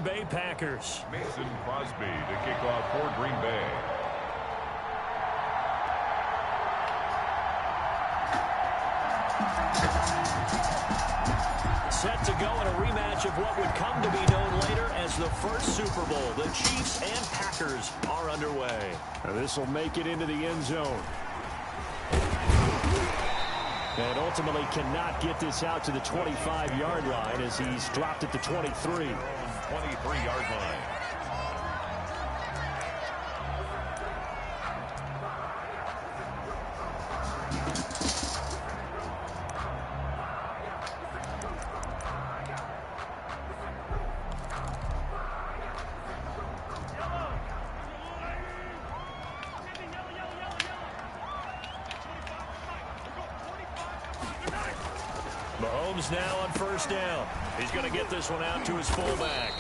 Green Bay Packers. Mason Crosby to kick off for Green Bay. Set to go in a rematch of what would come to be known later as the first Super Bowl. The Chiefs and Packers are underway. This will make it into the end zone. And ultimately cannot get this out to the 25-yard line as he's dropped at the 23. 23-yard line. Mahomes now on first down. He's going to get this one out to his fullback.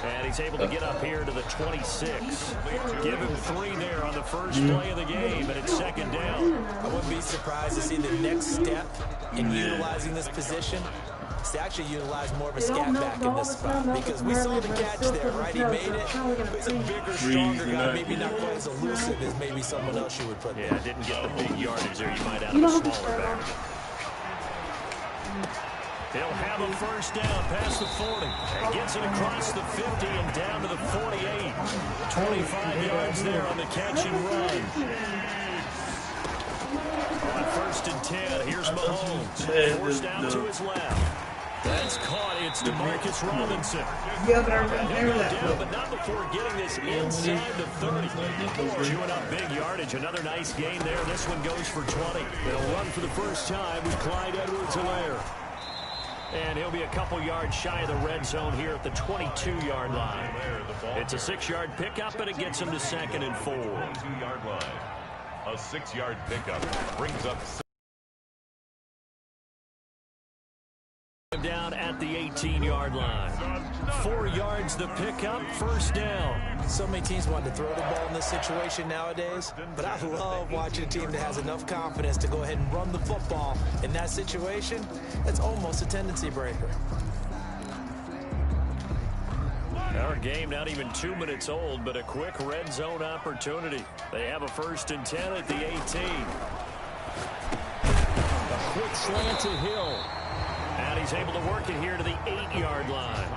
And he's able to get up here to the 26. Give him 3 there on the first play of the game, and it's second down. I wouldn't be surprised to see the next step in utilizing this position is to actually utilize more of a scat back in this spot, because we saw the catch there, right? He made it. He's a bigger, stronger guy, maybe not quite as elusive as maybe someone else you would put there. Yeah, didn't get the big yardage there. You might out of a smaller back. He'll have a first down past the 40 and gets it across the 50 and down to the 48. 25 yards there on the catch and run. On first and 10, here's Mahomes. Forced out to his left. That's caught. It's DeMarcus Robinson. He'll go down, but not before getting this inside the 30. Chewing up big yardage. Another nice gain there. This one goes for 20. They'll run for the first time with Clyde Edwards-Helaire. And he'll be a couple yards shy of the red zone here at the 22-yard line. It's a 6-yard pickup, and it gets him to second and 4. 22-yard line. A 6-yard pickup brings up down at the 18-yard line. 4 yards the pickup, first down. So many teams want to throw the ball in this situation nowadays, but I love watching a team that has enough confidence to go ahead and run the football. In that situation, that's almost a tendency breaker. Our game not even 2 minutes old, but a quick red zone opportunity. They have a first and 10 at the 18. A quick slant to Hill. And he's able to work it here to the 8-yard line.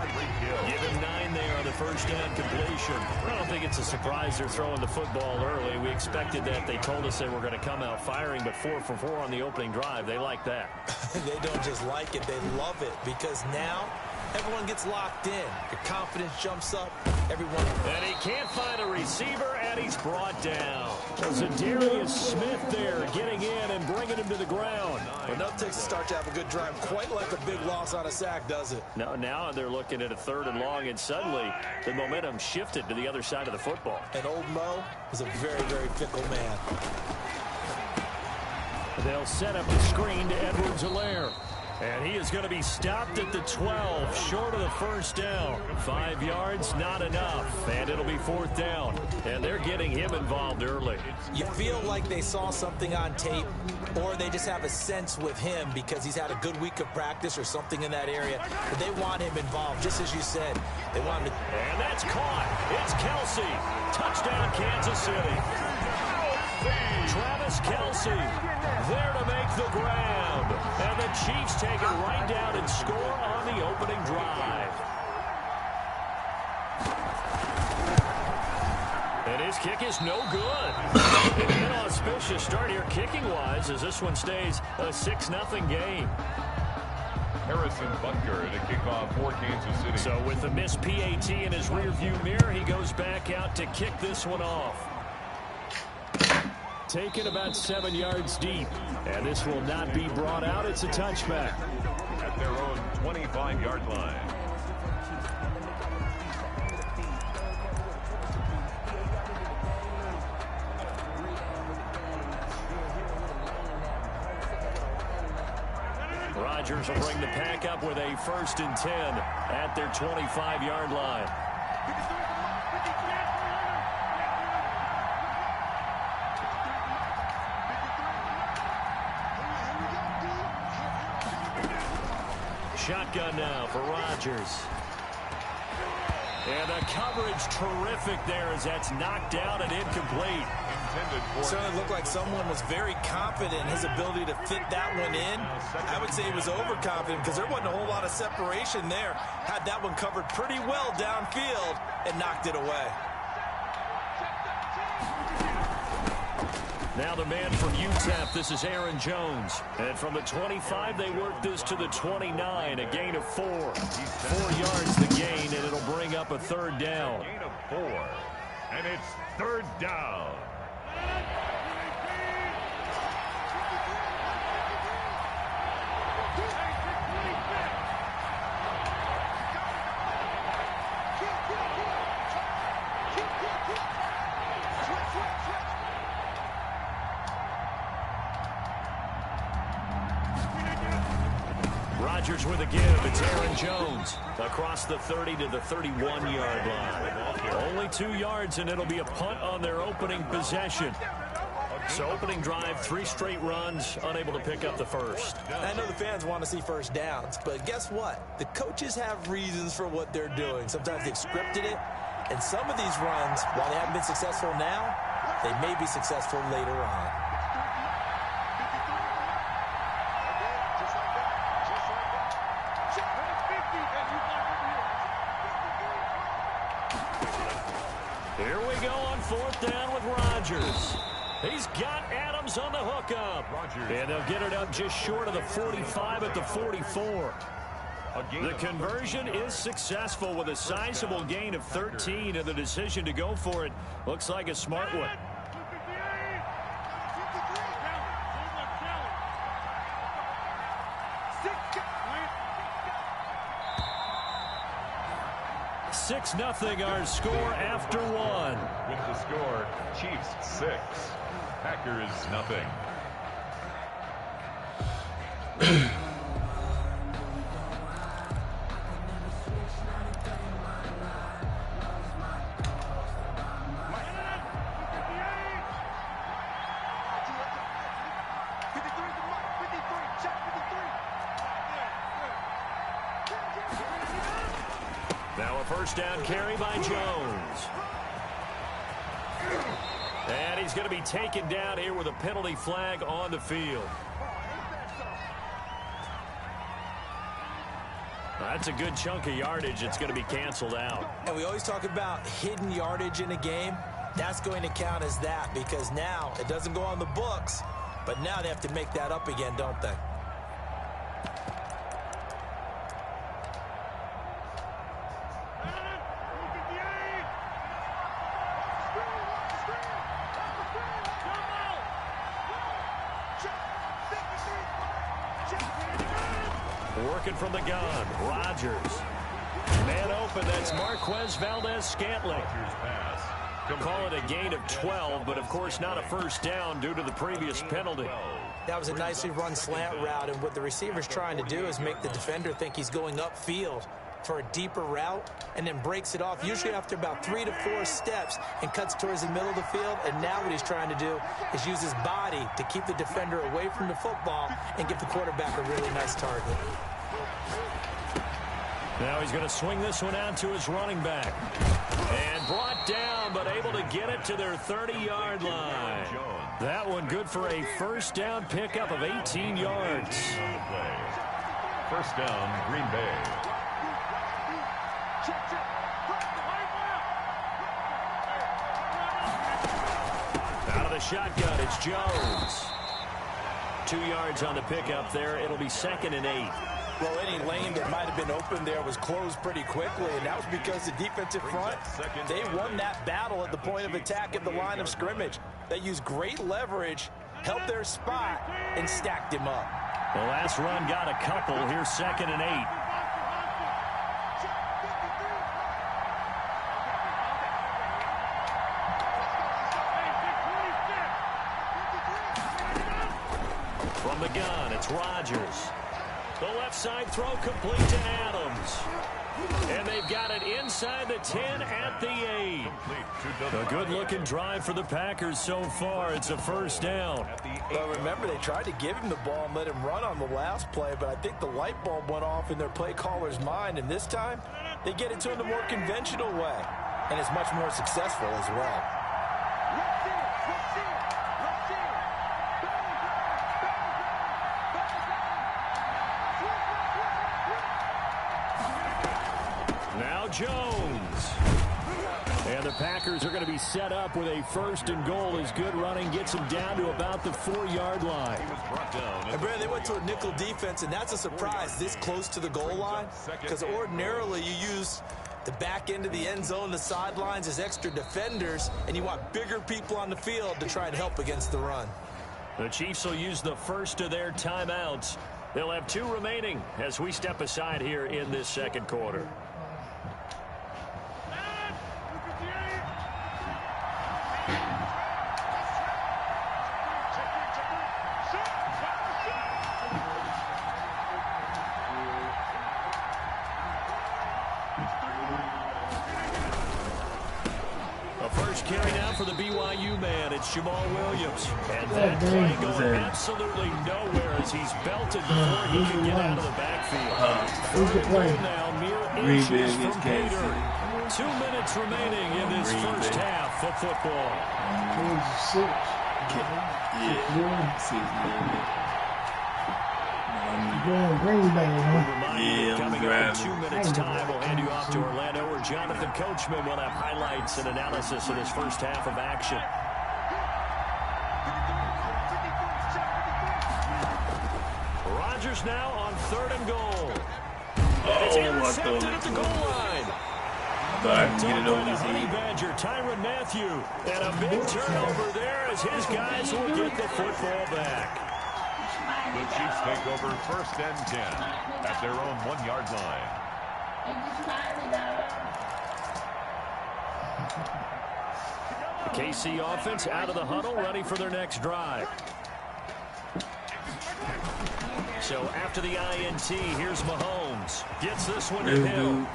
Give him 9 there on the first down completion. I don't think it's a surprise they're throwing the football early. We expected that. They told us they were going to come out firing, but 4 for 4 on the opening drive. They like that. They don't just like it, they love it, because now everyone gets locked in. Your confidence jumps up. Everyone. And he can't find a receiver, and he's brought down. Zadarius Smith there getting in and bringing him to the ground. Enough takes to start to have a good drive. Quite like a big loss on a sack, does it? No, now they're looking at a 3rd and long, and suddenly the momentum shifted to the other side of the football. And old Mo is a very, very fickle man. They'll set up a screen to Edwards-Helaire. And he is going to be stopped at the 12, short of the first down. 5 yards, not enough. And it'll be 4th down. And they're getting him involved early. You feel like they saw something on tape, or they just have a sense with him because he's had a good week of practice or something in that area. But they want him involved, just as you said. They want him to... And that's caught. It's Kelsey. Touchdown, Kansas City. Travis Kelsey there to make the grab. And the Chiefs take it right down and score on the opening drive. And his kick is no good. An inauspicious start here kicking-wise as this one stays a 6-0 game. Harrison Butker to kick off for Kansas City. So with the missed PAT in his rearview mirror, he goes back out to kick this one off. Taken about 7 yards deep. And this will not be brought out. It's a touchback. At their own 25-yard line. Rodgers will bring the pack up with a first and 10 at their 25-yard line. Shotgun now for Rodgers. And the coverage terrific there as that's knocked out and incomplete. It certainly looked like someone was very confident in his ability to fit that one in. I would say he was overconfident because there wasn't a whole lot of separation there. Had that one covered pretty well downfield and knocked it away. Now the man from UTEP, this is Aaron Jones. And from the 25, they work this to the 29, a gain of 4. 4 yards the gain, and it'll bring up a third down. Gain of 4, and it's third down. Rodgers with a give. It's Aaron Jones across the 30 to the 31-yard line. Only 2 yards, and it'll be a punt on their opening possession. So opening drive, 3 straight runs, unable to pick up the first. I know the fans want to see first downs, but guess what? The coaches have reasons for what they're doing. Sometimes they've scripted it, and some of these runs, while they haven't been successful now, they may be successful later on. Here we go on 4th down with Rodgers. He's got Adams on the hookup. And they'll get it up just short of the 45 at the 44. The conversion is successful with a sizable gain of 13, and the decision to go for it looks like a smart one. Six nothing our score after 1. With the score, Chiefs 6, Packers nothing. Now a first down carry by Jones. And he's going to be taken down here with a penalty flag on the field. That's a good chunk of yardage. It's going to be canceled out. And we always talk about hidden yardage in a game. That's going to count as that because now it doesn't go on the books, but now they have to make that up again, don't they? Working from the gun, Rodgers. Man open, that's Marquez Valdez-Scantling. Call it a gain of 12, but of course not a first down due to the previous penalty. That was a nicely run slant route, and what the receiver's trying to do is make the defender think he's going upfield for a deeper route, and then breaks it off, usually after about 3 to 4 steps, and cuts towards the middle of the field. And now what he's trying to do is use his body to keep the defender away from the football and give the quarterback a really nice target. Now he's going to swing this one out to his running back. And brought down, but able to get it to their 30-yard line. That one good for a first down pickup of 18 yards. First down, Green Bay. Out of the shotgun, it's Jones. 2 yards on the pickup there. It'll be 2nd and 8. Well, any lane that might have been open there was closed pretty quickly, and that was because the defensive front, they won that battle at the point of attack at the line of scrimmage. They used great leverage, helped their spot, and stacked him up. The last run got a couple. Here's 2nd and 8. From the gun, it's Rodgers. The left side throw complete to Adams. And they've got it inside the 10 at the 8. A good-looking drive for the Packers so far. It's a first down. Well, remember, they tried to give him the ball and let him run on the last play, but I think the light bulb went off in their play caller's mind, and this time they get it to him the more conventional way, and it's much more successful as well. Now Jones. And the Packers are going to be set up with a first and goal as good running gets them down to about the 4-yard line. And Brad, they went to a nickel defense, and that's a surprise this close to the goal line, because ordinarily you use the back end of the end zone, the sidelines as extra defenders, and you want bigger people on the field to try and help against the run. The Chiefs will use the first of their timeouts. They'll have 2 remaining as we step aside here in this second quarter. Carry now for the BYU man. It's Jamal Williams. And that play going absolutely nowhere as he's belted before he can get out of the backfield. Now mere inches from Gator. 2 minutes remaining in this first half of football. Coming up in 2 minutes' time, we'll hand you off to Orlando, where Jonathan Coachman will have highlights and analysis of this first half of action. Rodgers now on 3rd and goal. It's intercepted at the goal line. Honey Badger, Tyrann Mathieu, and a big turnover there as his guys will get the football back. The Chiefs take over 1st and 10 at their own 1-yard line. The KC offense out of the huddle, ready for their next drive. So after the INT, here's Mahomes. Gets this one to Hill.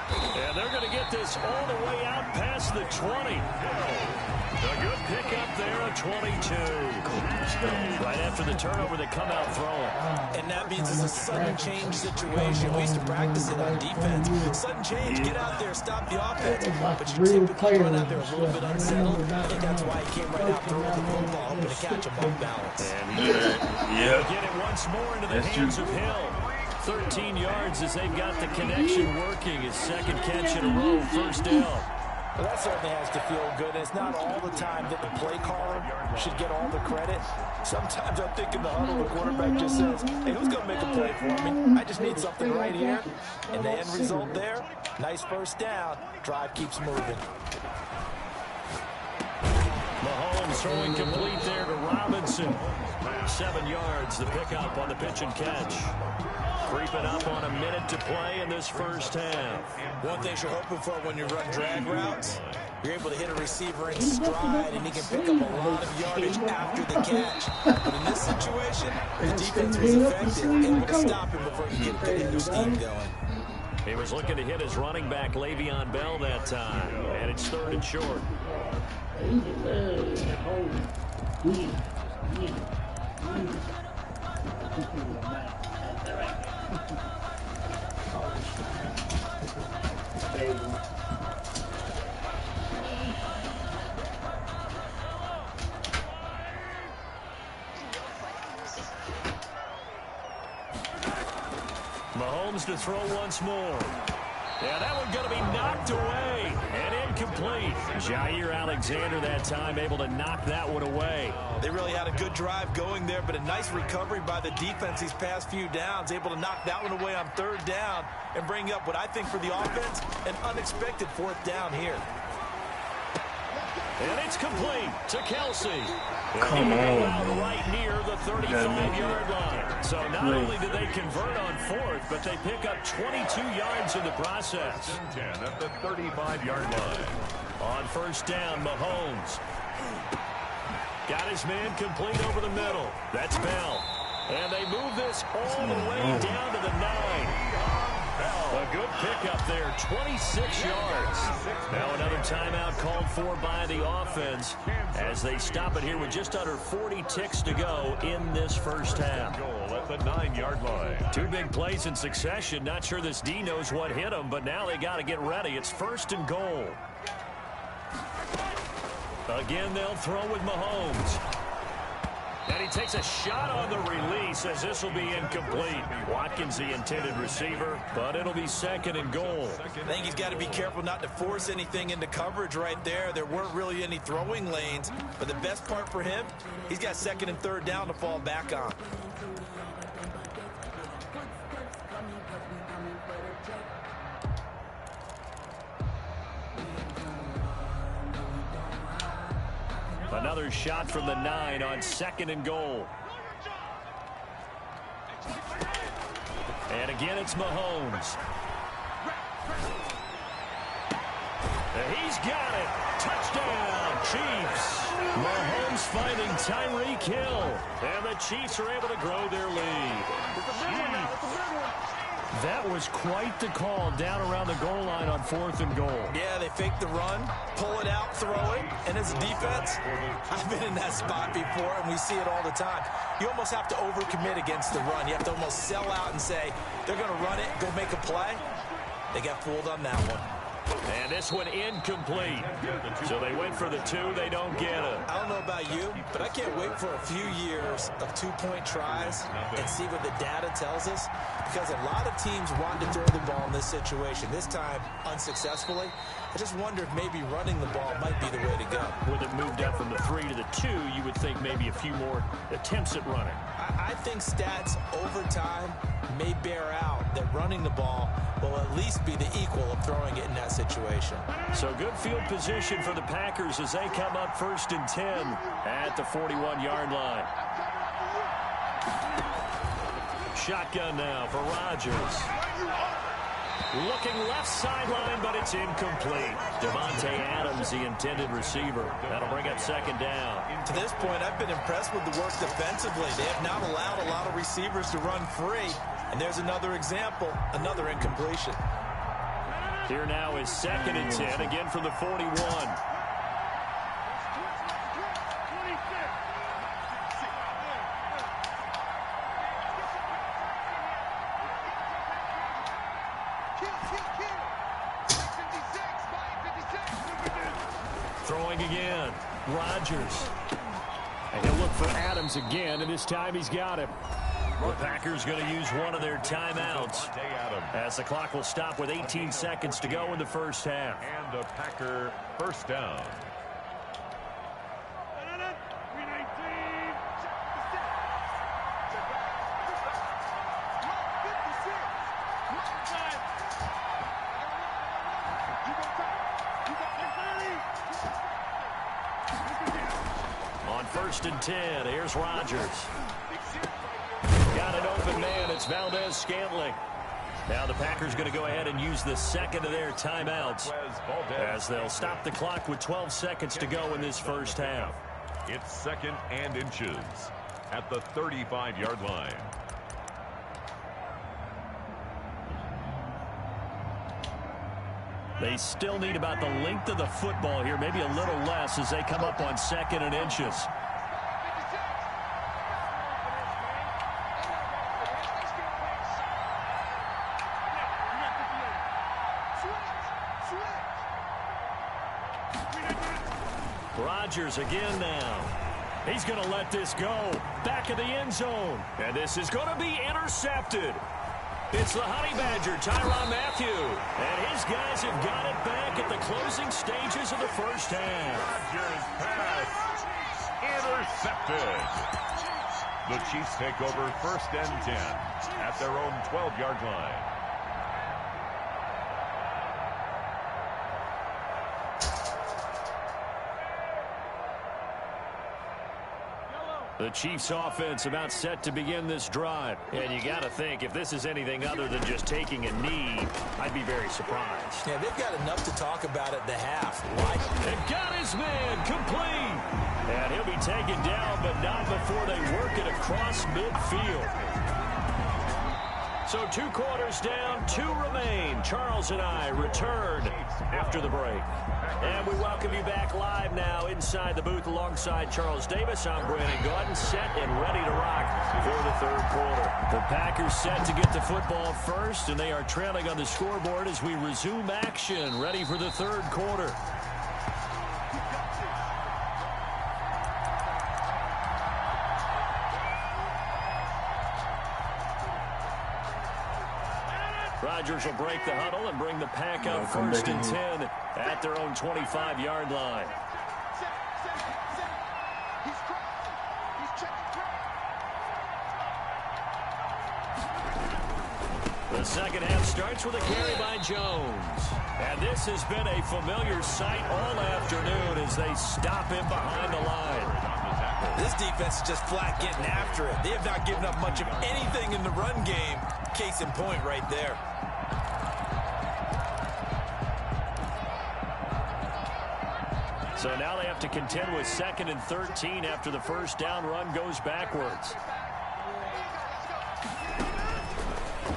And they're going to get this all the way out past the 20. A good pickup there at 22. Right after the turnover, they come out throwing. And that means it's a sudden change situation. We used to practice it on defense. Sudden change, get out there, stop the offense. But you typically run out there a little bit unsettled. I think that's why he came right out throwing the football, hoping to catch him off balance. And he'll get it once more into the hands of Hill. 13 yards as they've got the connection working. His second catch in a row, first down. Well, that certainly has to feel good. And it's not all the time that the play caller should get all the credit. Sometimes I think in the huddle, the quarterback just says, hey, who's going to make a play for me? I just need something right here. And the end result there, nice first down. Drive keeps moving. Mahomes throwing complete there to Robinson. 7 yards, the pickup on the pitch and catch. Creeping up on a minute to play in this first half. One thing you're hoping for when you run drag routes, you're able to hit a receiver in stride, and he can pick up a lot of yardage after the catch. But in this situation, the defense was effective, able to stop him before he could get his steam going. He was looking to hit his running back, Le'Veon Bell, that time. And it's 3rd and short. Mahomes to throw once more. Yeah, that one going to be knocked away and incomplete. Jair Alexander that time able to knock that one away. They really had a good drive going there, but a nice recovery by the defense these past few downs, able to knock that one away on 3rd down and bring up what I think for the offense, an unexpected 4th down here. And it's complete to Kelsey. Come on, right near the 35-yard line. So not only did they convert on 4th, but they pick up 22 yards in the process. 10 at the 35-yard line. On 1st down, Mahomes. Got his man complete over the middle. That's Bell. And they move this all the way down to the 9. A good pickup there, 26 yards. Now another timeout called for by the offense as they stop it here with just under 40 ticks to go in this first half. Goal at the 9-yard line. Two big plays in succession. Not sure this D knows what hit them, but now they got to get ready. It's first and goal. Again, they'll throw with Mahomes. And he takes a shot on the release as this will be incomplete. Watkins, the intended receiver, but it'll be second and goal. I think he's got to be careful not to force anything into coverage right there. There weren't really any throwing lanes, but the best part for him, he's got second and third down to fall back on. Another shot from the 9 on second and goal. And again, it's Mahomes. He's got it. Touchdown, Chiefs. Mahomes finding Tyreek Hill. And the Chiefs are able to grow their lead. That was quite the call down around the goal line on fourth and goal. Yeah, they fake the run, pull it out, throw it, and as a defense, I've been in that spot before, and we see it all the time. You almost have to overcommit against the run. You have to almost sell out and say, they're going to run it, go make a play. They got fooled on that one. And this one incomplete. So they went for the 2. They don't get it. I don't know about you, but I can't wait for a few years of two-point tries and see what the data tells us. Because a lot of teams want to throw the ball in this situation. This time, unsuccessfully. I just wonder if maybe running the ball might be the way to go. With it moved up from the 3 to the 2, you would think maybe a few more attempts at running. I think stats over time may bear out that running the ball will at least be the equal of throwing it in that situation. So good field position for the Packers as they come up first and 10 at the 41-yard line. Shotgun now for Rodgers. Looking left sideline, but it's incomplete. Devontae Adams, the intended receiver. That'll bring up second down. To this point, I've been impressed with the work defensively. They have not allowed a lot of receivers to run free. And there's another example, another incompletion. Here now is second and 10, again from the 41. Throwing again, Rodgers. And he'll look for Adams again, and this time he's got him. The Packers going to use one of their timeouts as the clock will stop with 18 seconds to go in the first half. And a Packer first down. On first and 10, here's Rodgers. Got an open man. It's Valdez-Scantling. Now the Packers going to go ahead and use the second of their timeouts as they'll stop the clock with 12 seconds to go in this first half. It's second and inches at the 35-yard line. They still need about the length of the football here, maybe a little less as they come up on second and inches. Rodgers again now. He's going to let this go. Back of the end zone. And this is going to be intercepted. It's the Honey Badger, Tyrann Mathieu. And his guys have got it back at the closing stages of the first half. Rodgers pass intercepted. The Chiefs take over first and 10 at their own 12-yard line. The Chiefs offense about set to begin this drive. And you got to think, if this is anything other than just taking a knee, I'd be very surprised. Yeah, they've got enough to talk about at the half. Why? They've got his man complete. And he'll be taken down, but not before they work it across midfield. So 2 quarters down, 2 remain. Charles and I return after the break. And we welcome you back live now inside the booth alongside Charles Davis. I'm Brandon Gaudin, set and ready to rock for the 3rd quarter. The Packers set to get the football first, and they are trailing on the scoreboard as we resume action, ready for the 3rd quarter. Rodgers will break the huddle and bring the pack up 1st and 10 at their own 25-yard line. The second half starts with a carry by Jones. And this has been a familiar sight all afternoon as they stop him behind the line. This defense is just flat getting after it. They have not given up much of anything in the run game. Case in point right there. So now they have to contend with 2nd and 13 after the first down run goes backwards.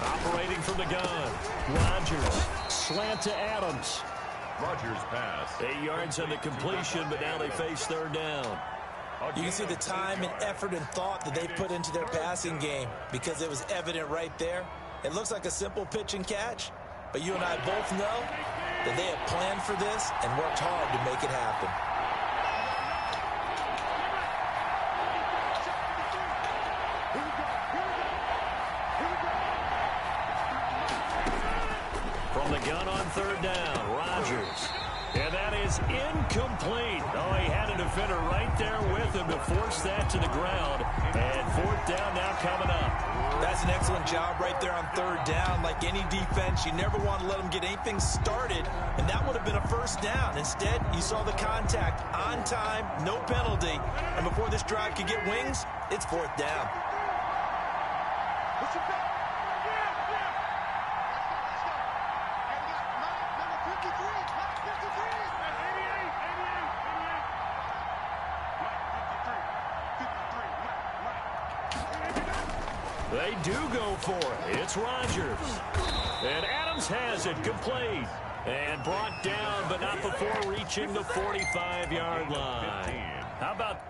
Operating from the gun. Rodgers. Slant to Adams. Rodgers pass. 8 yards on the completion, but now they face 3rd down. You can see the time and effort and thought that they put into their passing game because it was evident right there. It looks like a simple pitch and catch, but you and I both know that they have planned for this and worked hard to make it happen. From the gun on 3rd down, Rodgers. And that is incomplete. Oh, he had a defender right there with him to force that to the ground. And 4th down now coming up. That's an excellent job right there on 3rd down. Like any defense, you never want to let them get anything started, and that would have been a 1st down. Instead, you saw the contact on time, no penalty, and before this drive could get wings, it's 4th down. They do go for it. It's Rodgers. And Adams has it complete. And brought down, but not before reaching the 45-yard line. How about...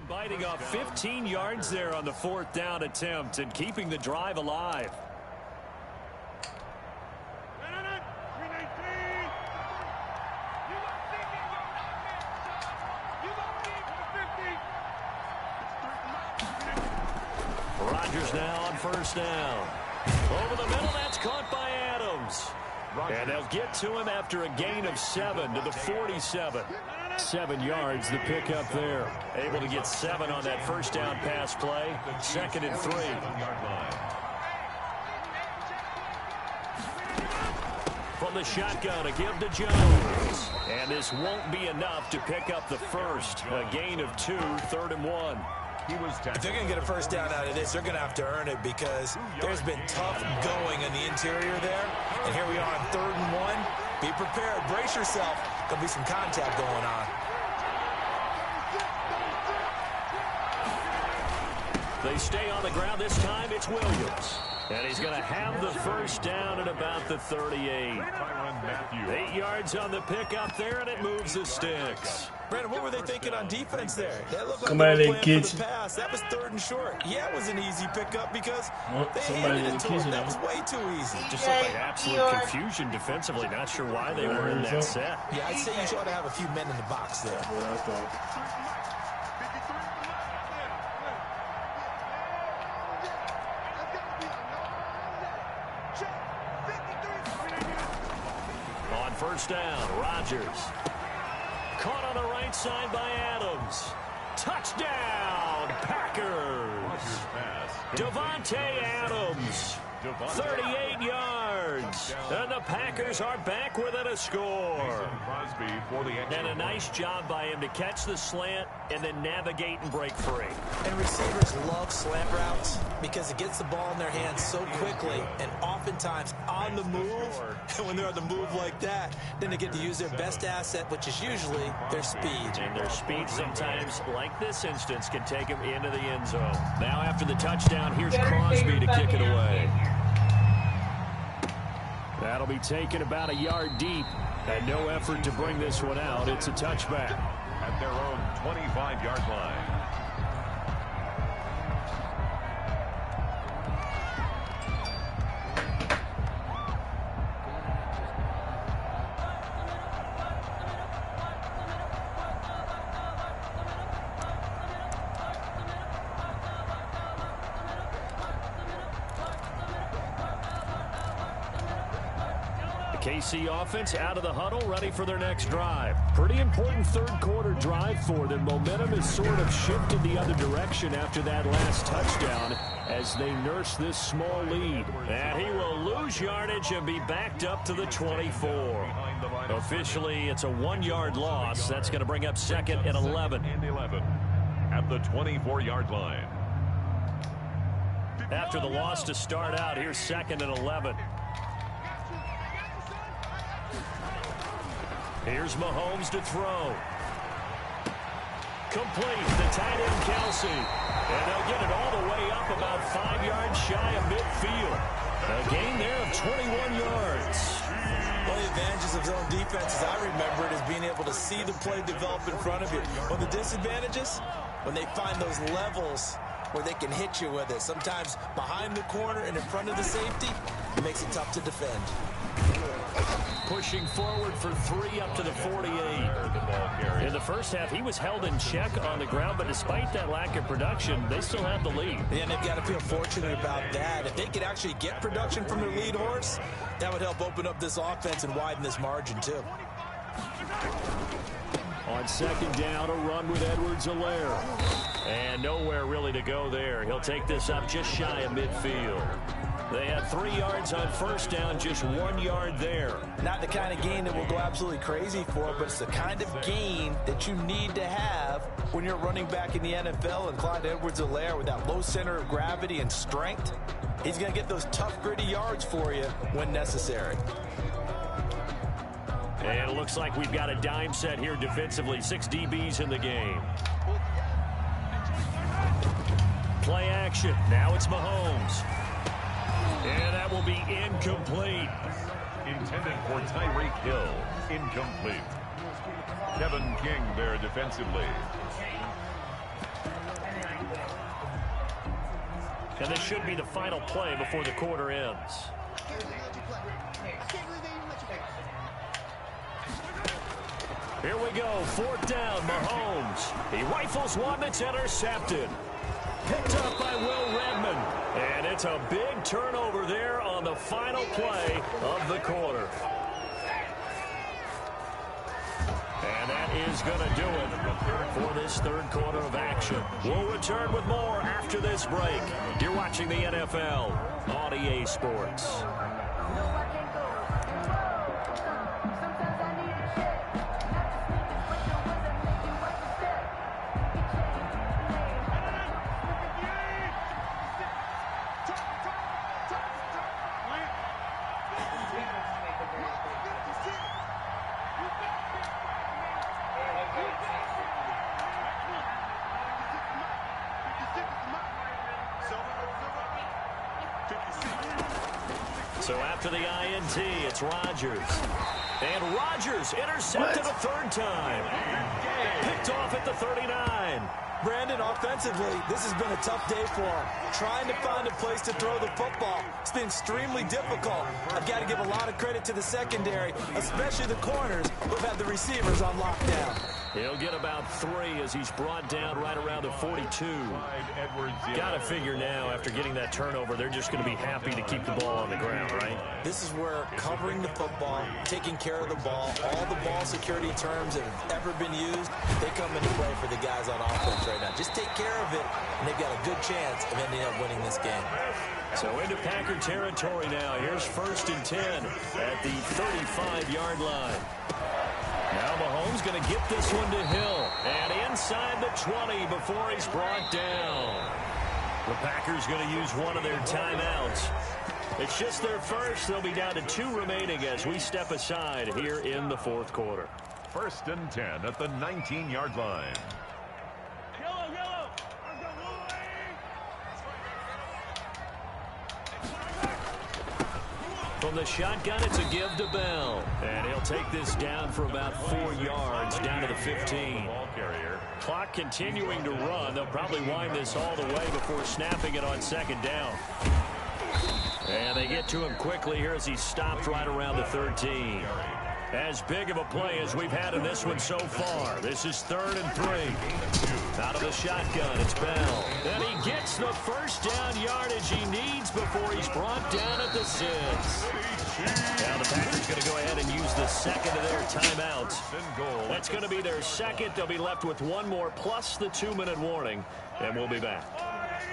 biting off 15 yards there on the 4th down attempt and keeping the drive alive. Rodgers now on 1st down. Over the middle, that's caught by Adams. And they'll get to him after a gain of 7 to the 47. 7 yards, the pickup there. Able to get 7 on that 1st down pass play. 2nd and 3. From the shotgun, a give to Jones. And this won't be enough to pick up the 1st. A gain of 2, 3rd and 1. If they're going to get a 1st down out of this, they're going to have to earn it because there's been tough going on the interior there. And here we are on 3rd and 1. Be prepared. Brace yourself. There'll be some contact going on. They stay on the ground. This time it's Williams. And he's going to have the 1st down at about the 38. 8 yards on the pickup there, and it moves the sticks. Brandon, what were they thinking on defense there? That looked like they were playing for the pass. That was 3rd and short. Yeah, it was an easy pickup because they handed it to him. That was way too easy. Just looked like absolute confusion defensively. Not sure why they were in that set. Yeah, I'd say you ought to have a few men in the box there. On 1st down, Rodgers. Caught on the right side by Adams. Touchdown, Packers. Davante Adams 38 yards. And the Packers are back within a score. And a nice job by him to catch the slant and then navigate and break free. And receivers love slant routes because it gets the ball in their hands so quickly and oftentimes on the move. And when they're on the move like that, then they get to use their best asset, which is usually their speed. And their speed sometimes, like this instance, can take them into the end zone. Now after the touchdown, here's Crosby to kick it away. That'll be taken about a yard deep. And no effort to bring this one out. It's a touchback. At their own 25-yard line. KC offense out of the huddle, ready for their next drive. Pretty important third-quarter drive for them. Momentum has sort of shifted the other direction after that last touchdown as they nurse this small lead. And he will lose yardage and be backed up to the 24. Officially, it's a 1-yard loss. That's going to bring up 2nd and 11. At the 24-yard line. After the loss to start out, here's 2nd and 11. Here's Mahomes to throw. Complete. The tight end, Kelsey. And they'll get it all the way up about 5 yards shy of midfield. A gain there of 21 yards. One of the advantages of zone defense, as I remember it, is being able to see the play develop in front of you. One of the disadvantages, when they find those levels where they can hit you with it. Sometimes behind the corner and in front of the safety, it makes it tough to defend. Pushing forward for 3 up to the 48. In the first half, he was held in check on the ground, but despite that lack of production, they still have the lead. And they've got to feel fortunate about that. If they could actually get production from their lead horse, that would help open up this offense and widen this margin, too. On 2nd down, a run with Edwards-Helaire. And nowhere really to go there. He'll take this up just shy of midfield. They had 3 yards on 1st down, just 1 yard there. Not the kind of gain that we'll go absolutely crazy for, but it's the kind of gain that you need to have when you're running back in the NFL. And Clyde Edwards-Helaire, with that low center of gravity and strength, he's going to get those tough, gritty yards for you when necessary. And it looks like we've got a dime set here defensively. 6 DBs in the game. Play action. Now it's Mahomes. And that will be incomplete. Intended for Tyreek Hill. Incomplete. Kevin King there defensively. And this should be the final play before the quarter ends. Here we go. 4th down, Mahomes. He rifles one that's intercepted. Picked up by Will Redmond. And it's a big turnover there on the final play of the quarter. And that is going to do it for this 3rd quarter of action. We'll return with more after this break. You're watching the NFL on EA Sports. So after the INT, it's Rodgers. And Rodgers intercepted a 3rd time. Picked off at the 39. Brandon, offensively, this has been a tough day for him. Trying to find a place to throw the football. It's been extremely difficult. I've got to give a lot of credit to the secondary, especially the corners who've had the receivers on lockdown. He'll get about 3 as he's brought down right around the 42. Got to figure now, after getting that turnover, they're just going to be happy to keep the ball on the ground, right? This is where covering the football, taking care of the ball, all the ball security terms that have ever been used, they come into play for the guys on offense right now. Just take care of it, and they've got a good chance of ending up winning this game. So into Packer territory now. Here's 1st and 10 at the 35-yard line. Now Mahomes going to get this one to Hill. And inside the 20 before he's brought down. The Packers going to use one of their timeouts. It's just their first. They'll be down to 2 remaining as we step aside here in the 4th quarter. 1st and 10 at the 19-yard line. From the shotgun, it's a give to Bell. And he'll take this down for about 4 yards, down to the 15. Clock continuing to run. They'll probably wind this all the way before snapping it on 2nd down. And they get to him quickly here as he stopped right around the 13. As big of a play as we've had in this one so far. This is 3rd and 3. Out of the shotgun, it's Bell. And he gets the first down yardage he needs before he's brought down at the 6. Now the Packers going to go ahead and use the second of their timeouts. That's going to be their second. They'll be left with one more plus the 2-minute warning. And we'll be back.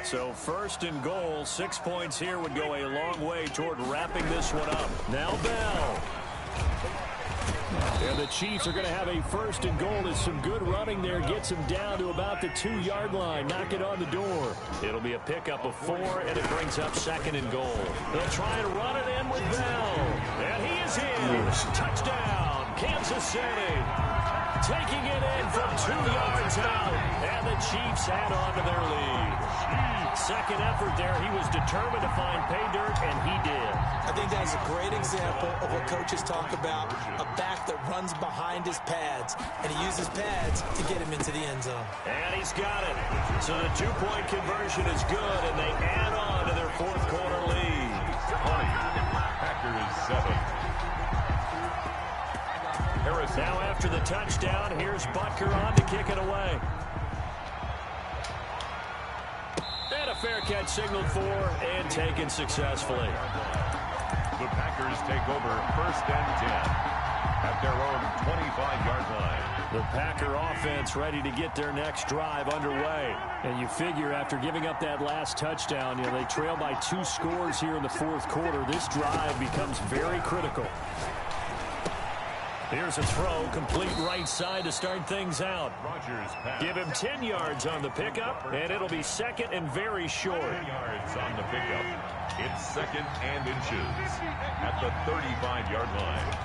So 1st and goal, 6 points here would go a long way toward wrapping this one up. Now Bell. And the Chiefs are going to have a 1st and goal as some good running there gets him down to about the 2-yard line. Knock it on the door. It'll be a pickup of 4, and it brings up 2nd and goal. They'll try and run it in with Bell. And he is in. Touchdown, Kansas City. Taking it in from 2 yards out. And the Chiefs add on to their lead. Second effort there. He was determined to find pay dirt, and he did. I think that's a great example of what coaches talk about, a back that runs behind his pads, and he uses pads to get him into the end zone. And he's got it. So the 2-point conversion is good, and they add on to their 4th quarter lead. 20. Packers 7. Now after the touchdown, here's Butker on to kick it away. And a fair catch signaled for and taken successfully. The Packers take over 1st and 10 at their own 25-yard line. The Packer offense ready to get their next drive underway. And you figure after giving up that last touchdown, they trail by 2 scores here in the 4th quarter. This drive becomes very critical. Here's a throw, complete right side to start things out. Give him 10 yards on the pickup, and it'll be 2nd and very short. 10 yards on the pickup. It's 2nd and inches at the 35-yard line.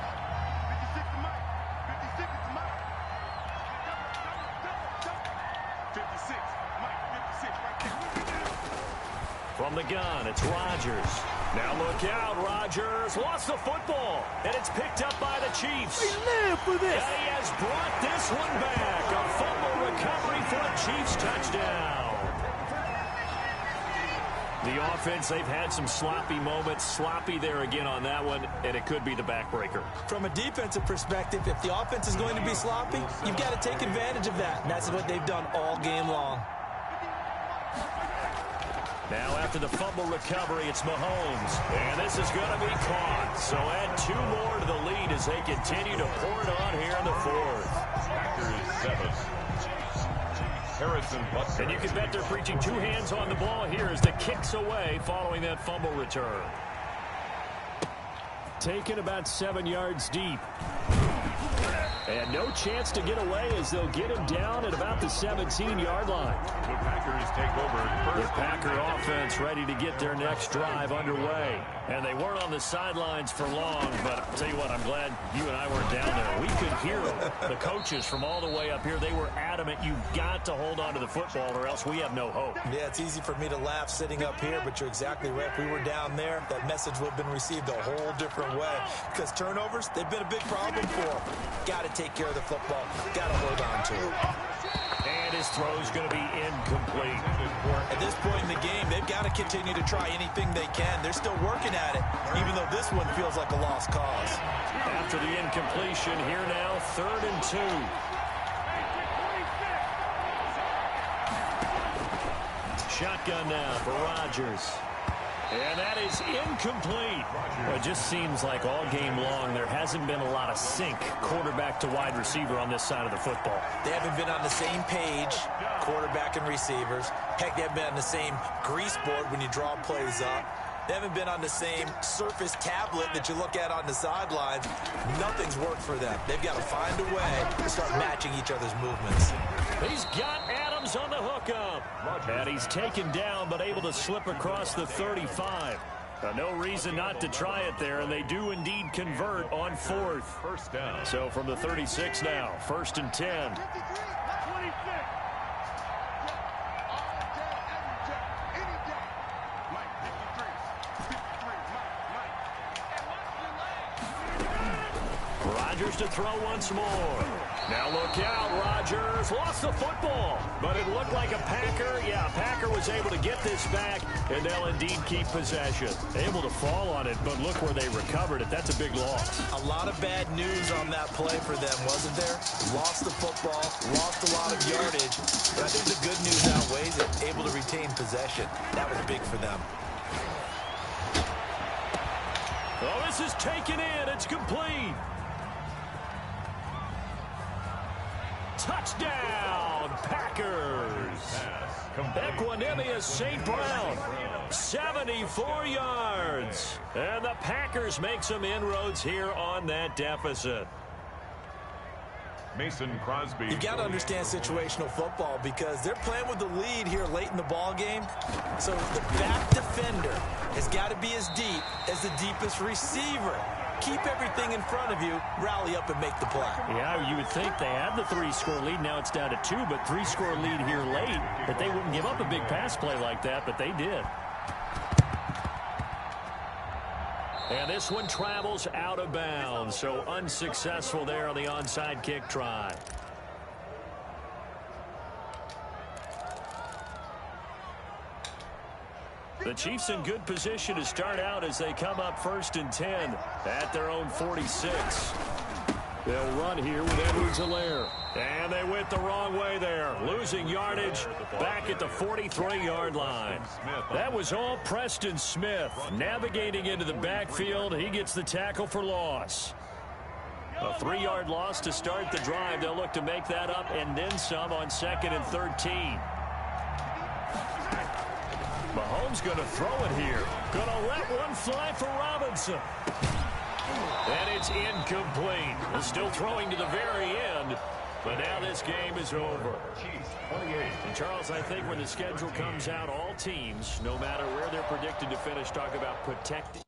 From the gun, it's Rodgers. Now look out, Rodgers lost the football, and it's picked up by the Chiefs. We live for this. And he has brought this one back. A fumble recovery for a Chiefs touchdown. The offense, they've had some sloppy moments. Sloppy there again on that one, and it could be the backbreaker. From a defensive perspective, if the offense is going to be sloppy, you've got to take advantage of that. And that's what they've done all game long. Now after the fumble recovery, it's Mahomes. And this is going to be caught. So add 2 more to the lead as they continue to pour it on here in the 4th. Packers 7. Harrison Butker. And you can bet they're preaching 2 hands on the ball here as the kick's away following that fumble return. Taken about 7 yards deep. And no chance to get away as they'll get him down at about the 17-yard line. The Packers take over. The Packer offense ready to get their next drive underway. And they weren't on the sidelines for long, but I'll tell you what, I'm glad you and I weren't down there. We could hear the coaches from all the way up here. They were adamant, you've got to hold on to the football or else we have no hope. Yeah, it's easy for me to laugh sitting up here, but you're exactly right. If we were down there, that message would have been received a whole different way. Because turnovers, they've been a big problem for them. Got to take care of the football. Got to hold on to it. And his throw's going to be incomplete. At this point in the game, they've got to continue to try anything they can. They're still working at it, even though this one feels like a lost cause. After the incompletion, here now, 3rd and 2. Shotgun now for Rodgers. And that is incomplete. Well, it just seems like all game long there hasn't been a lot of sync quarterback to wide receiver on this side of the football. They haven't been on the same page, quarterback and receivers. Heck, they haven't been on the same grease board when you draw plays up. They haven't been on the same surface tablet that you look at on the sidelines. Nothing's worked for them. They've got to find a way to start matching each other's movements. He's got Adams on the hookup. And he's taken down but able to slip across the 35. No reason not to try it there, and they do indeed convert on fourth. First down. So from the 36 now, 1st and 10. Rodgers to throw once more. Now look out, Rodgers lost the football, but it looked like a Packer. Yeah, Packer was able to get this back, and they'll indeed keep possession. Able to fall on it, but look where they recovered it. That's a big loss. A lot of bad news on that play for them, wasn't there? Lost the football, lost a lot of yardage, but I think the good news outweighs it. Able to retain possession. That was big for them. Oh, this is taken in. It's complete. Touchdown, Packers. Equanimous St. Brown, 74 yards. And the Packers make some inroads here on that deficit. Mason Crosby. You've got to understand situational football because they're playing with the lead here late in the ball game. So the back defender has got to be as deep as the deepest receiver. Keep everything in front of you, rally up and make the play. Yeah, you would think they had the 3-score lead. Now it's down to 2, but 3-score lead here late. But they wouldn't give up a big pass play like that, but they did. And this one travels out of bounds, so unsuccessful there on the onside kick try. The Chiefs in good position to start out as they come up 1st and 10 at their own 46. They'll run here with Edwards-Helaire. And they went the wrong way there. Losing yardage back at the 43-yard line. That was all Preston Smith. Navigating into the backfield, he gets the tackle for loss. A 3-yard loss to start the drive. They'll look to make that up and then some on 2nd and 13. Mahomes going to throw it here. Going to let one fly for Robinson. And it's incomplete. They're still throwing to the very end. But now this game is over. And Charles, I think when the schedule comes out, all teams, no matter where they're predicted to finish, talk about protecting.